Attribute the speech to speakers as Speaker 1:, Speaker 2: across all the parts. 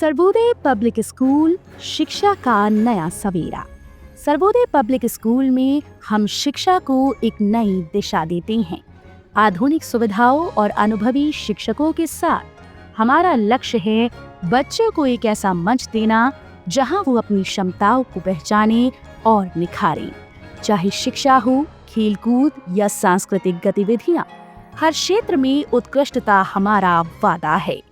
Speaker 1: Sarvodaya public school शिक्षा का नया सवेरा। सर्वोदय पब्लिक स्कूल में हम शिक्षा को एक नई दिशा देते हैं। आधुनिक सुविधाओं और अनुभवी शिक्षकों के साथ हमारा लक्ष्य है बच्चों को एक ऐसा मंच देना जहां वो अपनी क्षमताओं को पहचाने और निखारें। चाहे शिक्षा हो, खेलकूद या सांस्कृतिक गतिविधियां, हर क्षेत्र में उत्कृष्टता हमारा वादा है।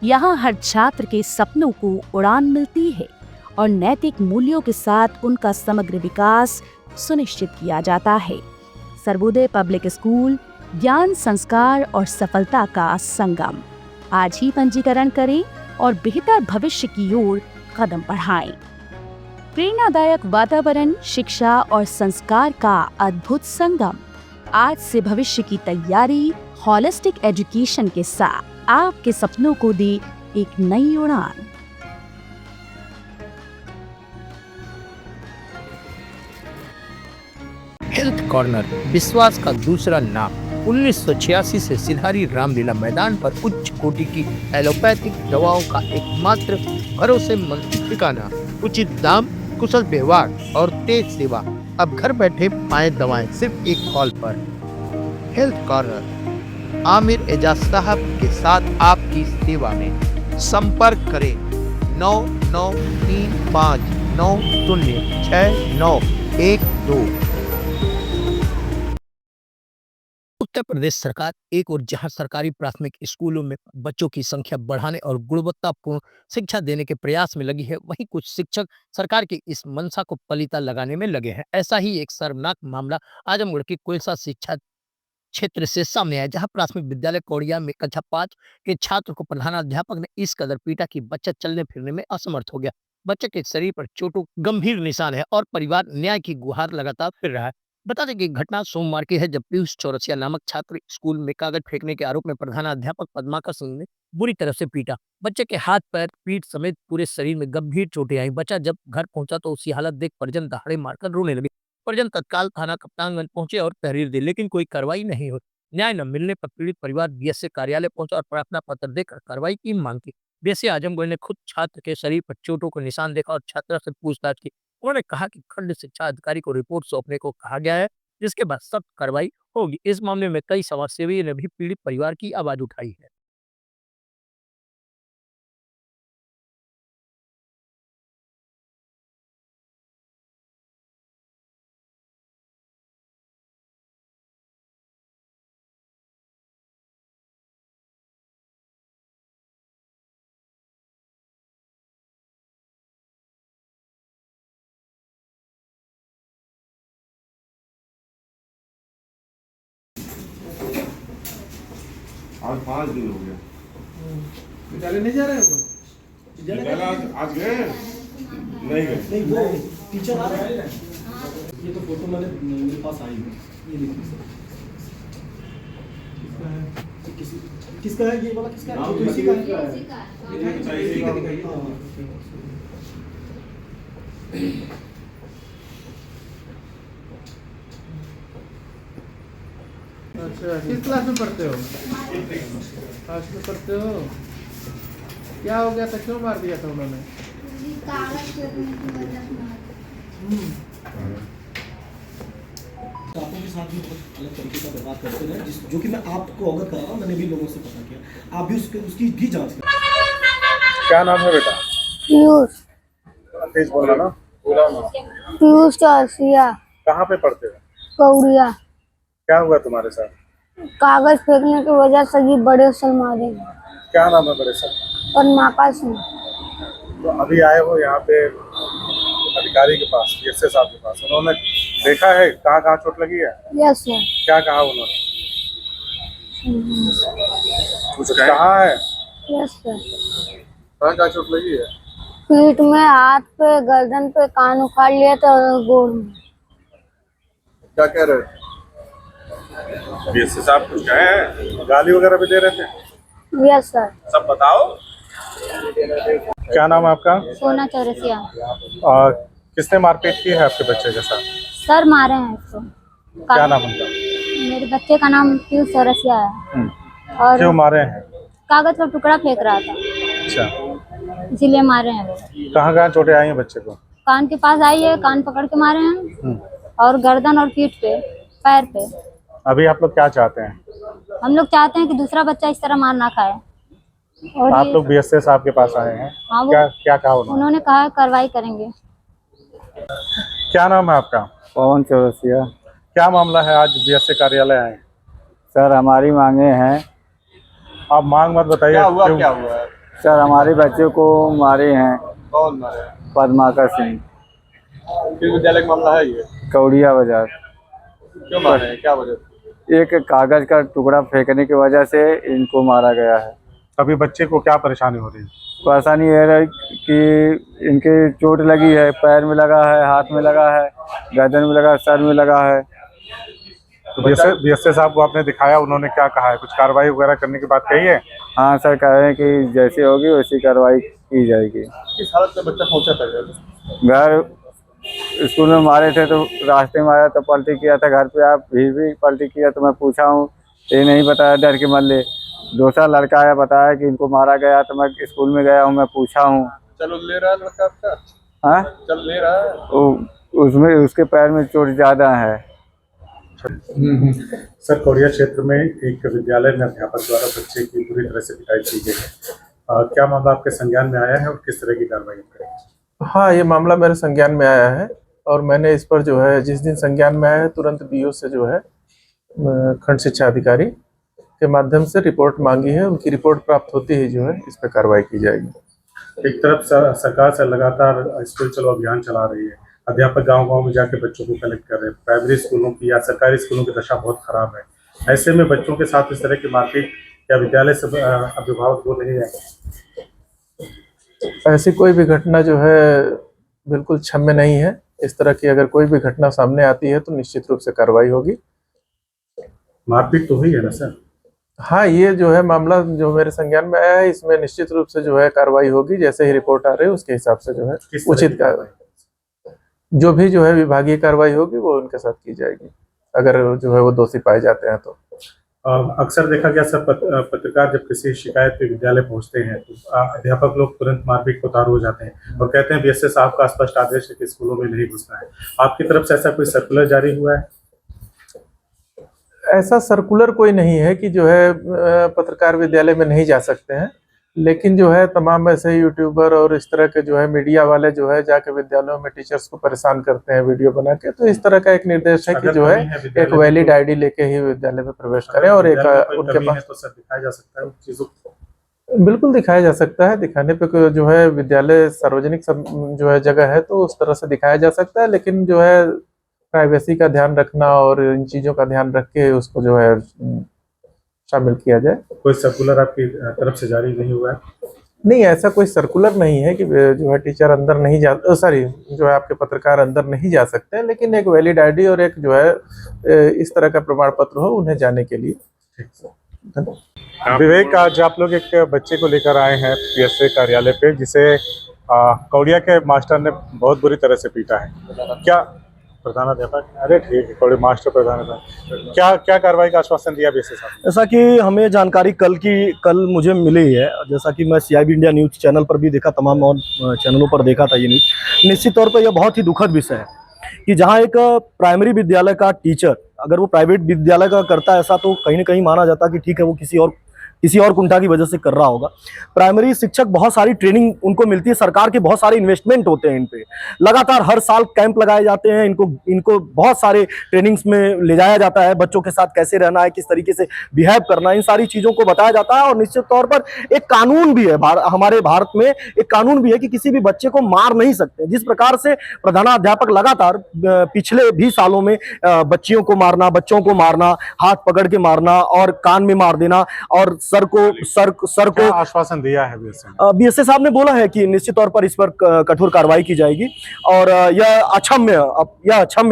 Speaker 1: यहाँ हर छात्र के सपनों को उड़ान मिलती है और नैतिक मूल्यों के साथ उनका समग्र विकास सुनिश्चित किया जाता है। सर्वोदय पब्लिक स्कूल ज्ञान, संस्कार और सफलता का संगम। आज ही पंजीकरण करें और बेहतर भविष्य की ओर कदम बढ़ाएं। प्रेरणादायक वातावरण, शिक्षा और संस्कार का अद्भुत संगम। आज से भविष्य की तैयारी होलिस्टिक एजुकेशन के साथ आपके सपनों को दे एक नई उड़ान।
Speaker 2: हेल्थ कॉर्नर विश्वास का दूसरा नाम। 1986 से सिधारी रामलीला मैदान पर उच्च कोटि की एलोपैथिक दवाओं का एकमात्र भरोसेमंद ठिकाना। उचित दाम, कुशल व्यवहार और तेज सेवा। अब घर बैठे पाएं दवाएं सिर्फ एक कॉल पर। हेल्थ कॉर्नर आमिर एजाज साहब के साथ आपकी सेवा में। संपर्क करें 9935906912। उत्तर प्रदेश सरकार एक और जहां सरकारी प्राथमिक स्कूलों में बच्चों की संख्या बढ़ाने और गुणवत्तापूर्ण शिक्षा देने के प्रयास में लगी है, वहीं कुछ शिक्षक सरकार की इस मंशा को पलीता लगाने में लगे हैं। ऐसा ही एक शर्मनाक मामला आजमगढ़ की कोलसा शिक्षा क्षेत्र से सामने आया, जहां प्राथमिक विद्यालय कौड़िया में कक्षा 5 के छात्र को प्रधानाध्यापक ने इस कदर पीटा कि बच्चा चलने फिरने में असमर्थ हो गया। बच्चे के शरीर पर चोटों गंभीर निशान है और परिवार न्याय की गुहार लगातार फिर रहा है। बता दें कि घटना सोमवार की है, जब पीयूष चौरसिया नामक छात्र स्कूल में कागज फेंकने के आरोप में प्रधानाध्यापक पद्माकर सिंह ने बुरी तरह से पीटा। बच्चे के हाथ, पैर, पीठ समेत पूरे शरीर में गंभीर चोटें आई। बच्चा जब घर पहुंचा तो उसकी हालत देख परिजन दहाड़े मारकर रोने लगे। परिजन तत्काल थाना कप्तानगंज पहुंचे और तहरीर दी, लेकिन कोई कार्रवाई नहीं हुई। न्याय न मिलने पर पीड़ित परिवार बीएसए कार्यालय पहुंचा और प्रार्थना पत्र देकर कार्रवाई की मांग की। बीएसए आजमगढ़ ने खुद छात्र के शरीर पर चोटों को निशान देखा और छात्रा से पूछताछ की। उन्होंने कहा कि खंड शिक्षा अधिकारी को रिपोर्ट सौंपने को कहा गया है, जिसके बाद सख्त कार्रवाई होगी। इस मामले में कई समाजसेवियों ने भी पीड़ित परिवार की आवाज उठाई है।
Speaker 3: आज 5 दिन हो गया।
Speaker 4: विद्यालय नहीं जा रहे हो?
Speaker 3: विद्यालय आज गए? नहीं गए।
Speaker 4: नहीं, वो टीचर आ रहे हैं। ये तो फोटो मैंने मेरे पास आई है। ये देखिए सर। किसका है ये वाला? किसका है? इसी का है। इसी का दिखाइए। अच्छा, किस क्लास में पढ़ते हो? क्लास में पढ़ते हो? क्या हो गया था? क्यों मार दिया था उन्होंने?
Speaker 5: आपके साथ भी बहुत अलग तरीके का व्यवहार करते रहे, जो कि मैं आपको अवगत करा रहा हूँ। मैंने भी लोगों से पता किया। आप भी उसकी भी जांच करें।
Speaker 3: क्या नाम है बेटा?
Speaker 6: पीयूष।
Speaker 3: तेज बोलना ना। बोला ना।
Speaker 6: पीयूष चौरसिया।
Speaker 3: कहाँ पे पढ़ते हो?
Speaker 6: कौड़िया।
Speaker 3: क्या हुआ तुम्हारे साथ?
Speaker 6: कागज फेंकने की वजह से ये बड़े सर मारे।
Speaker 3: क्या नाम है बड़े सर?
Speaker 6: पद्माकर सिंह।
Speaker 3: तो अभी आए हो यहाँ पे अधिकारी के पास, बीएसए साहब के पास। उन्होंने देखा है कहाँ कहाँ चोट लगी है?
Speaker 6: Yes sir.
Speaker 3: क्या कहा उन्होंने? कुछ कहा है?
Speaker 6: Yes sir.
Speaker 3: कहाँ कहाँ चोट लगी है?
Speaker 6: पीठ में, हाथ पे, गर्दन पे, कान उखाड़ लिया था और गोड़ में।
Speaker 3: क्या कह रहे हो? बीएसए साहब कुछ कहे हैं? गाली वगैरह भी दे रहे थे?
Speaker 6: Yes sir.
Speaker 3: सब बताओ। क्या नाम है आपका?
Speaker 6: सोना चौरसिया।
Speaker 3: किसने मारपीट की है आपके बच्चे के साथ?
Speaker 6: सर मारे हैं इसको।
Speaker 3: क्या नाम उनका?
Speaker 6: मेरे बच्चे का नाम पीयूष चौरसिया है। और
Speaker 3: क्यों मारे हैं?
Speaker 6: कागज का टुकड़ा फेंक रहा था।
Speaker 3: अच्छा।
Speaker 6: इसीलिए मारे हैं वो।
Speaker 3: कहाँ कहाँ चोटें आई हैं बच्चे को?
Speaker 6: कान के पास आई है, कान पकड़ के मारे हैं और गर्दन और पीठ पे, पैर पे।
Speaker 3: अभी आप लोग क्या चाहते हैं?
Speaker 6: हम लोग चाहते हैं कि दूसरा बच्चा इस तरह मार ना खाए। और
Speaker 3: आप
Speaker 6: ये-
Speaker 3: लोग बीएसए साहब के पास आए हैं,
Speaker 6: हाँ, वो
Speaker 3: क्या क्या कहा उन्होंने?
Speaker 6: उन्होंने कहा कार्रवाई करेंगे।
Speaker 3: क्या नाम है आपका?
Speaker 7: पवन चौरसिया।
Speaker 3: क्या मामला है, आज बीएसए कार्यालय आए?
Speaker 7: सर हमारी मांगे हैं।
Speaker 3: आप मांग मत बताइए।
Speaker 5: क्या हुआ
Speaker 3: क्यों?
Speaker 5: क्या हुआ है?
Speaker 7: सर हमारे बच्चों को मारे हैं
Speaker 5: कौन मारे?
Speaker 7: पद्माकर सिंह,
Speaker 5: किस विद्यालय का मामला है ये?
Speaker 7: कौड़िया बाजार।
Speaker 5: क्यों मारे हैं, क्या वजह?
Speaker 7: एक कागज का टुकड़ा फेंकने की वजह से इनको मारा गया है।
Speaker 3: अभी बच्चे को क्या परेशानी हो रही है?
Speaker 7: परेशानी ये है कि इनके चोट लगी है, पैर में लगा है, हाथ में लगा है, गर्दन में लगा है, सर में लगा है।
Speaker 3: तो बीएसए साहब को आपने दिखाया, उन्होंने क्या कहा है? कुछ कार्रवाई वगैरह करने की बात कही है?
Speaker 7: हाँ सर, कह रहे हैं कि जैसी होगी वैसी कार्रवाई की जाएगी।
Speaker 5: किस हालत में बच्चा पहुंचा था घर?
Speaker 7: घर स्कूल में मारे थे तो रास्ते में आया तो पलटी किया था, घर पे आप भी पलटी किया तो मैं पूछा हूँ, ये नहीं बताया, डर के मल्ले। दूसरा लड़का आया बताया कि इनको मारा गया, तो मैं स्कूल में गया हूँ, मैं पूछा हूँ।
Speaker 5: चलो ले रहा है लड़का आपका?
Speaker 7: हाँ,
Speaker 5: चल ले रहा है?
Speaker 7: उसमें उसके पैर में चोट ज़्यादा है।
Speaker 3: सर, कौड़िया क्षेत्र में एक विद्यालय में अध्यापक द्वारा बच्चे की बुरी तरह से पिटाई की गई है। क्या मामला आपके संज्ञान में आया है और किस तरह की कार्रवाई करेंगे?
Speaker 4: हाँ, ये मामला मेरे संज्ञान में आया है और मैंने इस पर जो है जिस दिन संज्ञान में आया है तुरंत बीओ से जो है खंड शिक्षा अधिकारी के माध्यम से रिपोर्ट मांगी है। उनकी रिपोर्ट प्राप्त होती ही जो है इस पर कार्रवाई की जाएगी।
Speaker 3: एक तरफ सरकार से लगातार स्कूल चलो अभियान चला रही है, अध्यापक गांव-गांव में जाके बच्चों को कलेक्ट कर रहे हैं। प्राइमरी स्कूलों की या सरकारी स्कूलों की दशा बहुत खराब है। ऐसे में बच्चों के साथ इस तरह की मारपीट क्या विद्यालय से अभिभावक बोल नहीं है?
Speaker 4: ऐसी कोई भी घटना जो है बिल्कुल क्षम्य नहीं है। इस तरह की अगर कोई भी घटना सामने आती है तो निश्चित रूप से कार्रवाई होगी।
Speaker 3: मारपीट तो हुई है ना सर?
Speaker 4: हाँ, ये जो है मामला जो मेरे संज्ञान में आया है इसमें निश्चित रूप से जो है कार्रवाई होगी। जैसे ही रिपोर्ट आ रही है उसके हिसाब से जो है
Speaker 3: किस तरह
Speaker 4: उचित
Speaker 3: की
Speaker 4: कार्रवाई, जो भी जो है विभागीय कार्रवाई होगी वो उनके साथ की जाएगी, अगर जो है वो दोषी पाए जाते हैं तो।
Speaker 3: अक्सर देखा गया सर, पत्रकार जब किसी शिकायत पे विद्यालय पहुंचते हैं तो अध्यापक लोग तुरंत मारपीट को उतार हो जाते हैं और कहते हैं बीएसए साहब का स्पष्ट आदेश है कि स्कूलों में नहीं घुसना है। आपकी तरफ से ऐसा कोई सर्कुलर जारी हुआ है?
Speaker 4: ऐसा सर्कुलर कोई नहीं है कि जो है पत्रकार विद्यालय में नहीं जा सकते हैं, लेकिन जो है तमाम ऐसे यूट्यूबर और इस तरह के जो है मीडिया वाले जो है जाके विद्यालयों में टीचर्स को परेशान करते हैं वीडियो बना के। तो इस तरह का एक निर्देश है कि जो है एक वैलिड आईडी लेके ही विद्यालय में प्रवेश करें और एक उनके पास
Speaker 3: तो सर दिखाया जा सकता है उन चीजों को?
Speaker 4: बिल्कुल दिखाया जा सकता है। दिखाने पे जो है विद्यालय सार्वजनिक जो है जगह है तो उस तरह से दिखाया जा सकता है, लेकिन जो है प्राइवेसी का ध्यान रखना और इन चीज़ों का ध्यान रख के उसको जो है शामिल किया जाए।
Speaker 3: कोई सर्कुलर आपकी तरफ से जारी नहीं हुआ है?
Speaker 4: नहीं, ऐसा कोई सर्कुलर नहीं है कि जो है टीचर अंदर नहीं जा सॉरी जो है आपके पत्रकार अंदर नहीं जा सकते हैं, लेकिन एक वैलिड आईडी और एक जो है इस तरह का प्रमाण पत्र हो उन्हें जाने के लिए।
Speaker 3: विवेक, आज आप लोग एक बच्चे को लेकर आए हैं बीएसए कार्यालय पे, जिसे कौड़िया के मास्टर ने बहुत बुरी तरह से पीटा है। क्या प्रधानाध्यापक? अरे ठीक है, कौड़िया मास्टर प्रधानाध्यापक, क्या कार्रवाई का आश्वासन दिया बीएसए साहब?
Speaker 8: जैसा कि हमें जानकारी कल मुझे मिली है, जैसा कि मैं CIB इंडिया न्यूज़ चैनल पर भी देखा, तमाम और चैनलों पर देखा था ये न्यूज़। निश्चित तौर पर यह बहुत ही दुखद विषय है कि जहां एक प्राइमरी विद्यालय का टीचर अगर वो प्राइवेट विद्यालय का करता है ऐसा, तो कहीं ना कहीं माना जाता कि ठीक है वो किसी और कुंठा की वजह से कर रहा होगा। प्राइमरी शिक्षक बहुत सारी ट्रेनिंग उनको मिलती है, सरकार के बहुत सारे इन्वेस्टमेंट होते हैं इन पे, लगातार हर साल कैंप लगाए जाते हैं, इनको बहुत सारे ट्रेनिंग्स में ले जाया जाता है, बच्चों के साथ कैसे रहना है, किस तरीके से बिहेव करना है, इन सारी चीज़ों को बताया जाता है। और निश्चित तौर पर एक कानून भी है, हमारे भारत में एक कानून भी है कि किसी भी बच्चे को मार नहीं सकते। जिस प्रकार से प्रधानाध्यापक लगातार पिछले भी सालों में बच्चियों को मारना, बच्चों को मारना, हाथ पकड़ के मारना और कान में मार देना और सर को
Speaker 3: आश्वासन दिया है
Speaker 8: बीएसए साहब ने बोला है कि निश्चित तौर पर इस पर कठोर कार्रवाई की जाएगी और यह अक्षम्य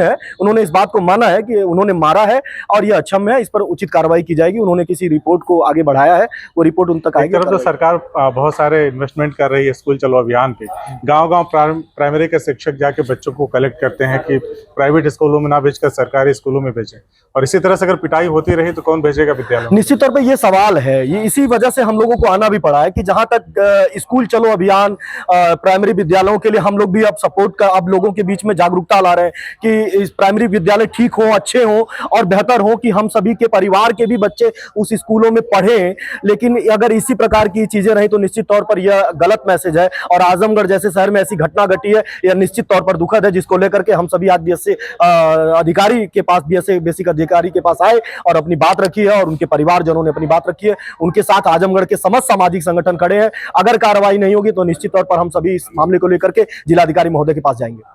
Speaker 8: है। उन्होंने इस बात को माना है कि उन्होंने मारा है और यह अक्षम्य है, इस पर उचित कार्रवाई की जाएगी। उन्होंने किसी रिपोर्ट को आगे बढ़ाया है, वो रिपोर्ट उन तक आएगी।
Speaker 3: तो सरकार बहुत सारे इन्वेस्टमेंट कर रही है स्कूल चलो अभियान पे, गांव-गांव प्राइमरी के शिक्षक जाके बच्चों को कलेक्ट करते हैं कि प्राइवेट स्कूलों में ना भेजकर सरकारी स्कूलों में भेजें, और इसी तरह से अगर पिटाई होती रही तो कौन भेजेगा विद्यालय?
Speaker 8: निश्चित तौर पर यह सवाल है, ये इसी वजह से हम लोगों को आना भी पड़ा है कि जहां तक स्कूल चलो अभियान प्राइमरी विद्यालयों के लिए हम लोग भी अब सपोर्ट का अब लोगों के बीच में जागरूकता ला रहे हैं कि इस प्राइमरी विद्यालय ठीक हो, अच्छे हो और बेहतर हो, कि हम सभी के परिवार के भी बच्चे उस स्कूलों में पढ़ें। लेकिन अगर इसी प्रकार की चीजें रही तो निश्चित तौर पर यह गलत मैसेज है और आजमगढ़ जैसे शहर में ऐसी घटना घटी है, यह निश्चित तौर पर दुखद है, जिसको लेकर के हम सभी आज बीएससी अधिकारी के पास, बीएससी बेसिक अधिकारी के पास आए और अपनी बात रखी है और उनके परिवारजनों ने अपनी बात रखी है। उनके साथ आजमगढ़ के समस्त सामाजिक संगठन खड़े हैं। अगर कार्रवाई नहीं होगी तो निश्चित तौर पर हम सभी इस मामले को लेकर के जिलाधिकारी महोदय के पास जाएंगे।